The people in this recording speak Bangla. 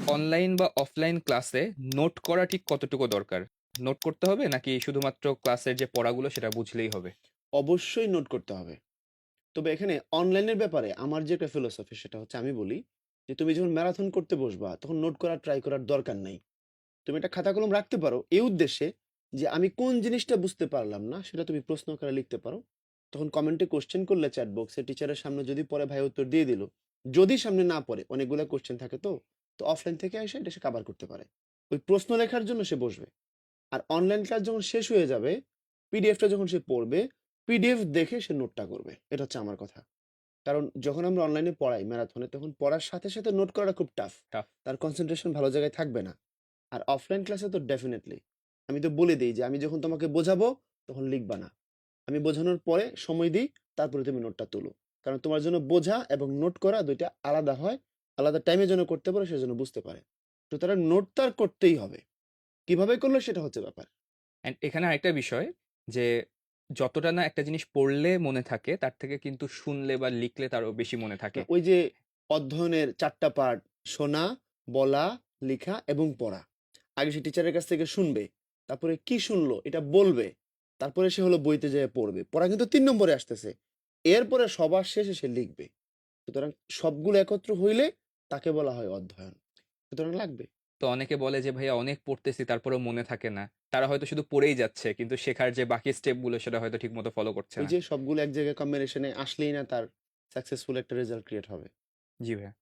অনলাইন বা অফলাইন ক্লাসে নোট করা ঠিক কতটুকু দরকার? নোট করতে হবে নাকি শুধুমাত্র ক্লাসের যে পড়াগুলো সেটা বুঝলেই হবে? অবশ্যই নোট করতে হবে। তবে এখানে অনলাইনের ব্যাপারে আমার যে একটা ফিলোসফি সেটা হচ্ছে আমি বলি যে, তুমি যখন ম্যারাথন করতে বসবা তখন নোট করা ট্রাই করার দরকার নাই। তুমি একটা খাতা কলম রাখতে পারো এই উদ্দেশ্যে যে আমি কোন জিনিসটা বুঝতে পারলাম না সেটা তুমি প্রশ্ন আকারে লিখতে পারো। তখন কমেন্টে কোয়েশ্চেন করলে চ্যাট বক্সে টিচারের সামনে যদি পড়ে ভাই উত্তর দিয়ে দিল। যদি সামনে না পড়ে অনেকগুলা কোয়েশ্চেন থাকে তো অফলাইন থেকে এসে এটা সে কভার করতে পারে। ওই প্রশ্ন লেখার জন্য সে বসবে। আর অনলাইন ক্লাস যখন শেষ হয়ে যাবে, পিডিএফটা যখন সে পড়বে, পিডিএফ দেখে সে নোটটা করবে। এটা হচ্ছে আমার কথা। কারণ যখন আমরা অনলাইনে পড়াই ম্যারাথনে তখন পড়ার সাথে, সাথে নোট করাটা খুব টাফ। টাফ। তার কনসেনট্রেশন ভালো জায়গায় থাকবে না। আর অফলাইন ক্লাসে তো ডেফিনিটলি। আমি তো বলে দেই যে আমি যখন তোমাকে বোঝাবো তখন লিখবা না। আমি বোঝানোর পরে সময় দিই, তারপরে তুমি নোটটা তোলো। কারণ তোমার জন্য বোঝা এবং নোট করা ২ টা আলাদা হয়। আলাদা টাইমে যেন করতে পারে সেজন্য বুঝতে পারে। সুতরাং নোট তো আর করতেই হবে। কিভাবে করলে সেটা হচ্ছে ব্যাপার। অ্যান্ড এখানে আরেকটা বিষয় যে যতটা না একটা জিনিস পড়লে মনে থাকে তার থেকে কিন্তু শুনলে বা লিখলে তারও বেশি মনে না থাকে। ওই যে অধ্যয়নের ৪ টা পার্ট শোনা, বলা, লিখা এবং পড়া। আগে সে টিচারের কাছ থেকে শুনবে। তারপরে কি শুনলো এটা বলবে। তারপরে সে হলো বইতে যেয়ে পড়বে। পড়া কিন্তু ৩ নম্বরে আসতেছে। এরপরে সবার শেষে সে লিখবে। সুতরাং সবগুলো একত্র হইলে তাকে বলা হয় অধ্যয়ন। সুতরাং লাগবে। তো অনেকে বলে যে ভাইয়া অনেক পড়তেছি তারপরেও মনে থাকে না। তারা হয়তো শুধু পড়েই যাচ্ছে কিন্তু শেখার যে বাকি স্টেপগুলো সেটা হয়তো ঠিকমতো ফলো করছে ওই না। যে সবগুলো এক জায়গায় কম্বিনেশনে আসলেই না তার সাকসেসফুল একটা রেজাল্ট ক্রিয়েট হবে। জি ভাইয়া।